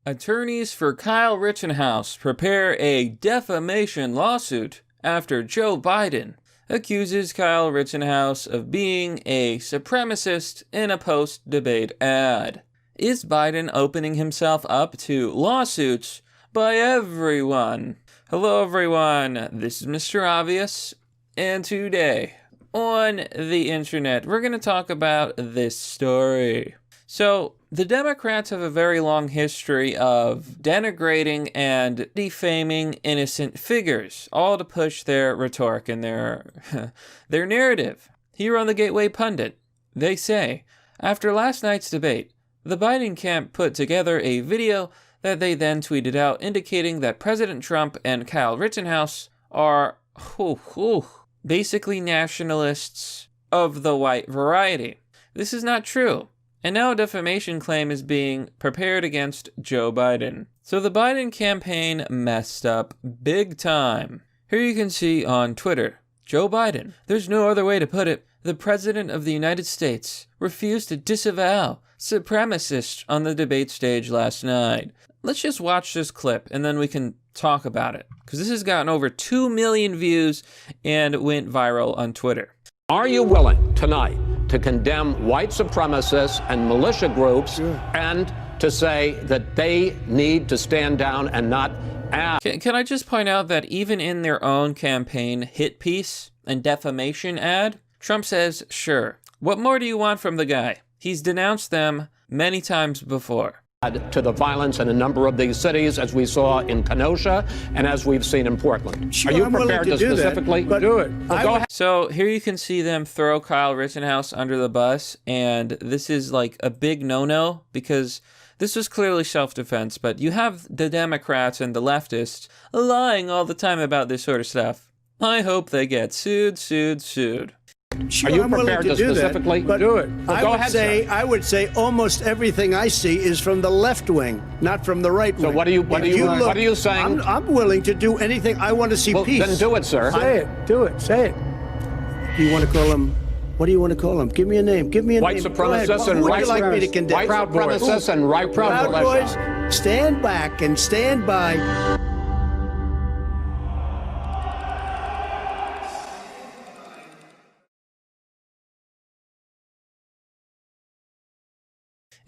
Attorneys for Kyle Rittenhouse prepare a defamation lawsuit after Joe Biden accuses Kyle Rittenhouse of being a supremacist in a post-debate ad. Is Biden opening himself up to lawsuits by everyone? Hello everyone, this is Mr. Obvious, and today on the internet we're going to talk about this story. So, the Democrats have a very long history of denigrating and defaming innocent figures, all to push their rhetoric and their narrative. Here on the Gateway Pundit, they say, after last night's debate, the Biden camp put together a video that they then tweeted out indicating that President Trump and Kyle Rittenhouse are basically nationalists of the white variety. This is not true. And now a defamation claim is being prepared against Joe Biden. So the Biden campaign messed up big time. Here you can see on Twitter, Joe Biden, there's no other way to put it, the President of the United States refused to disavow supremacists on the debate stage last night. Let's just watch this clip and then we can talk about it. Because this has gotten over 2 million views and went viral on Twitter. Are you willing tonight to condemn white supremacists and militia groups and to say that they need to stand down and not ask? Can I just point out that even in their own campaign hit piece and defamation ad, Trump says, sure. What more do you want from the guy? He's denounced them many times before. To the violence in a number of these cities, as we saw in Kenosha and as we've seen in Portland. Sure, are you I'm prepared to specifically do it? Well, go ahead. So here you can see them throw Kyle Rittenhouse under the bus, and this is like a big no-no because this was clearly self-defense, but you have the Democrats and the leftists lying all the time about this sort of stuff. I hope they get sued. Sure, are you I'm willing prepared to do specifically that, but do it? Well, go ahead, sir. I would say almost everything I see is from the left wing, not from the right wing. So what are you saying? I'm willing to do anything. I want to see peace. Then do it, sir. Say it. Do it. Say it. Do you want to call him? What do you want to call him? Give me a name. Give me a white name. Supremacists and white right like me to condemn? White supremacists and right Proud Boys, stand back and stand by.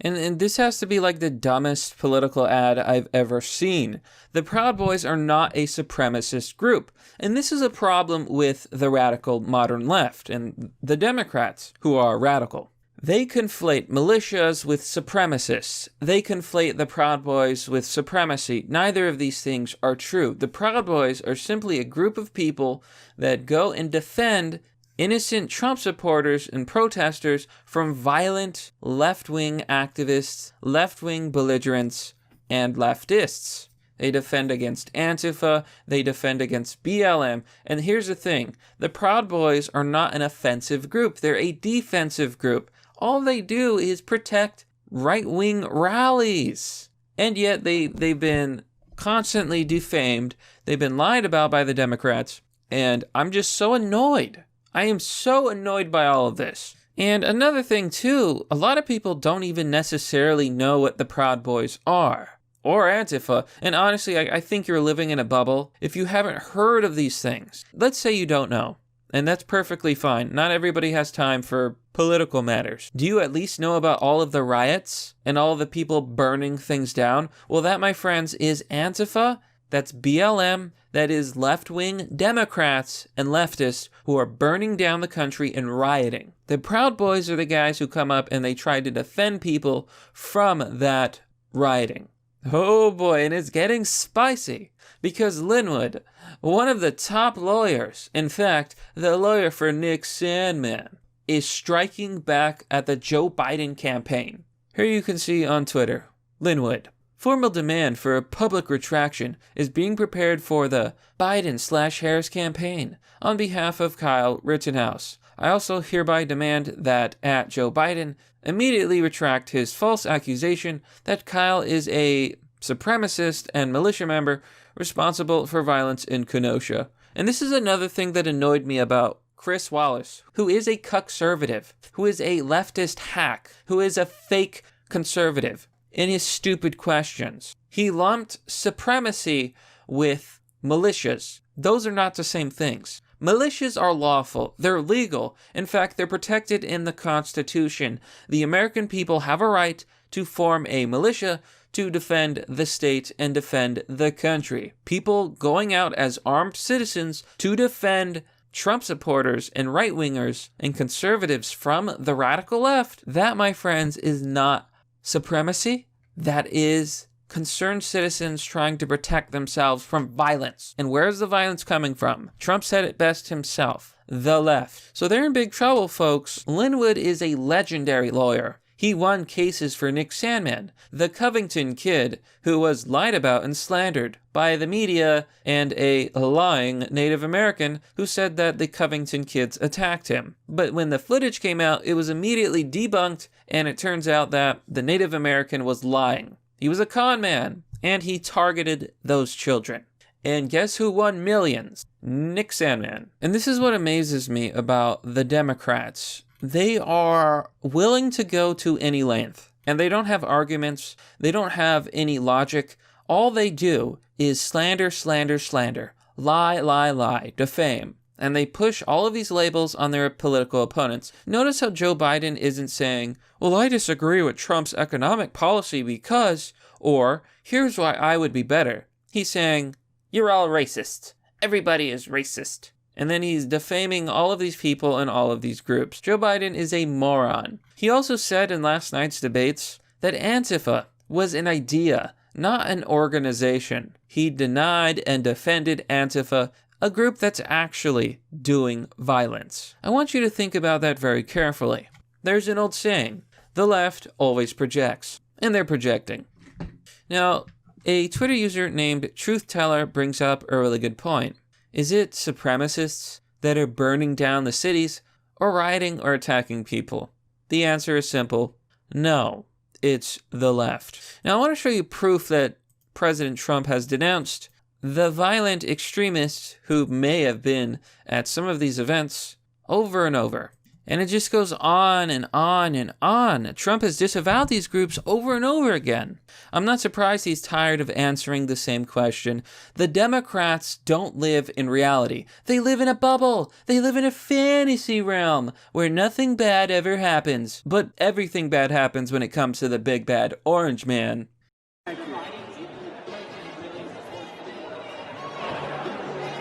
And this has to be like the dumbest political ad I've ever seen. The Proud Boys are not a supremacist group. And this is a problem with the radical modern left and the Democrats, who are radical. They conflate militias with supremacists. They conflate the Proud Boys with supremacy. Neither of these things are true. The Proud Boys are simply a group of people that go and defend innocent Trump supporters and protesters from violent left-wing activists, left-wing belligerents, and leftists. They defend against Antifa, they defend against BLM, and here's the thing, the Proud Boys are not an offensive group, they're a defensive group. All they do is protect right-wing rallies. And yet they've been constantly defamed, they've been lied about by the Democrats, and I'm just so annoyed. I am so annoyed by all of this. And another thing too, a lot of people don't even necessarily know what the Proud Boys are. Or Antifa. And honestly, I think you're living in a bubble if you haven't heard of these things. Let's say you don't know. And that's perfectly fine. Not everybody has time for political matters. Do you at least know about all of the riots and all of the people burning things down? Well, that, my friends, is Antifa. That's BLM, that is left-wing Democrats and leftists who are burning down the country and rioting. The Proud Boys are the guys who come up and they try to defend people from that rioting. Oh boy, and it's getting spicy because Linwood, one of the top lawyers, in fact, the lawyer for Nick Sandmann, is striking back at the Joe Biden campaign. Here you can see on Twitter, Linwood. Formal demand for a public retraction is being prepared for the Biden/Harris campaign on behalf of Kyle Rittenhouse. I also hereby demand that @Joe Biden immediately retract his false accusation that Kyle is a supremacist and militia member responsible for violence in Kenosha. And this is another thing that annoyed me about Chris Wallace, who is a cuckservative, who is a leftist hack, who is a fake conservative. in his stupid questions. He lumped supremacy with militias. Those are not the same things. Militias are lawful. They're legal. In fact, they're protected in the Constitution. The American people have a right to form a militia to defend the state and defend the country. People going out as armed citizens to defend Trump supporters and right-wingers and conservatives from the radical left, that, my friends, is not supremacy. That is concerned citizens trying to protect themselves from violence. And where's the violence coming from? Trump said it best himself. The left. So they're in big trouble, folks. Linwood is a legendary lawyer. He won cases for Nick Sandmann, the Covington kid who was lied about and slandered by the media and a lying Native American who said that the Covington kids attacked him. But when the footage came out, it was immediately debunked, and it turns out that the Native American was lying. He was a con man, and he targeted those children. And guess who won millions? Nick Sandmann. And this is what amazes me about the Democrats. They are willing to go to any length, and they don't have arguments. They don't have any logic. All they do is slander, slander, slander, lie, lie, lie, defame. And they push all of these labels on their political opponents. Notice how Joe Biden isn't saying, well, I disagree with Trump's economic policy because, or here's why I would be better. He's saying, you're all racist. Everybody is racist. And then he's defaming all of these people and all of these groups. Joe Biden is a moron. He also said in last night's debates that Antifa was an idea, not an organization. He denied and defended Antifa, a group that's actually doing violence. I want you to think about that very carefully. There's an old saying, the left always projects, and they're projecting. Now, a Twitter user named Truth-Teller brings up a really good point. Is it supremacists that are burning down the cities, or rioting or attacking people? The answer is simple. No, it's the left. Now I want to show you proof that President Trump has denounced the violent extremists who may have been at some of these events over and over. And it just goes on and on and on. Trump has disavowed these groups over and over again. I'm not surprised he's tired of answering the same question. The Democrats don't live in reality. They live in a bubble. They live in a fantasy realm where nothing bad ever happens. But everything bad happens when it comes to the big bad orange man. Thank you.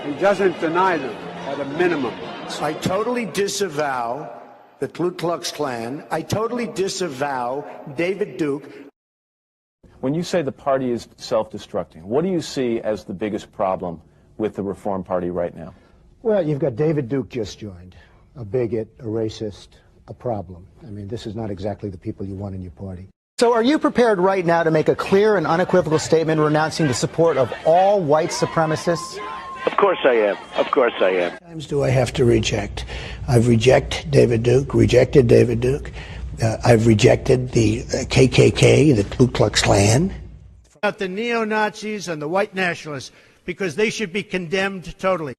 He doesn't deny them at a minimum. I totally disavow the Ku Klux Klan. I totally disavow David Duke. When you say the party is self-destructing, what do you see as the biggest problem with the Reform Party right now? Well, you've got David Duke just joined, a bigot, a racist, a problem. I mean, this is not exactly the people you want in your party. So are you prepared right now to make a clear and unequivocal statement renouncing the support of all white supremacists? Of course I am. Of course I am. How many times do I have to reject? I've rejected David Duke. I've rejected the KKK, the Ku Klux Klan. About the neo-Nazis and the white nationalists, because they should be condemned totally.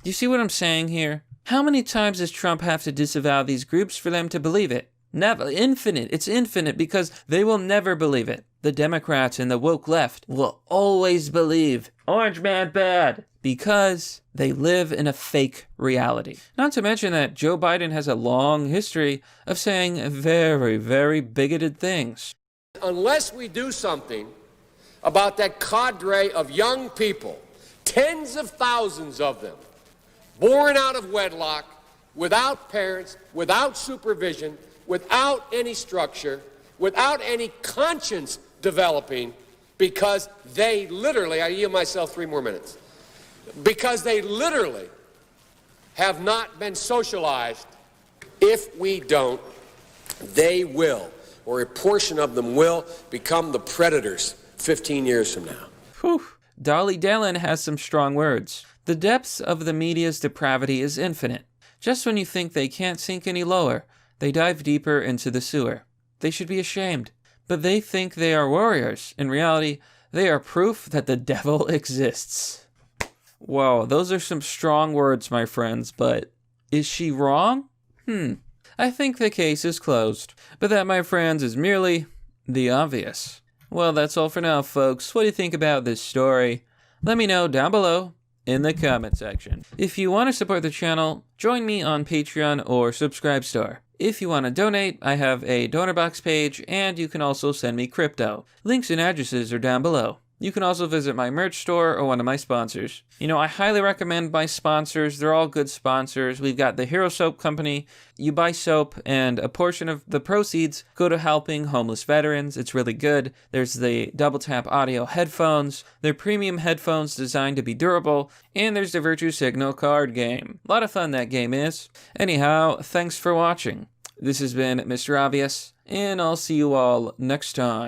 Do you see what I'm saying here? How many times does Trump have to disavow these groups for them to believe it? Never. Infinite. It's infinite because they will never believe it. The Democrats and the woke left will always believe Orange Man bad because they live in a fake reality. Not to mention that Joe Biden has a long history of saying very, very bigoted things. Unless we do something about that cadre of young people, tens of thousands of them, born out of wedlock, without parents, without supervision, without any structure, without any conscience developing, because they literally, I yield myself 3 more minutes, because they literally have not been socialized. If we don't, they will, or a portion of them will, become the predators 15 years from now. Whew. Dolly Dallin has some strong words. The depths of the media's depravity is infinite. Just when you think they can't sink any lower, they dive deeper into the sewer. They should be ashamed. But they think they are warriors. In reality, they are proof that the devil exists. Whoa, those are some strong words, my friends, but is she wrong? I think the case is closed. But that, my friends, is merely the obvious. Well, that's all for now, folks. What do you think about this story? Let me know down below in the comment section. If you want to support the channel, join me on Patreon or Subscribestar. If you want to donate, I have a donor box page, and you can also send me crypto. Links and addresses are down below. You can also visit my merch store or one of my sponsors. You know, I highly recommend my sponsors. They're all good sponsors. We've got the Hero Soap Company. You buy soap, and a portion of the proceeds go to helping homeless veterans. It's really good. There's the Double Tap Audio headphones. They're premium headphones designed to be durable. And there's the Virtue Signal card game. A lot of fun that game is. Anyhow, thanks for watching. This has been Mr. Obvious, and I'll see you all next time.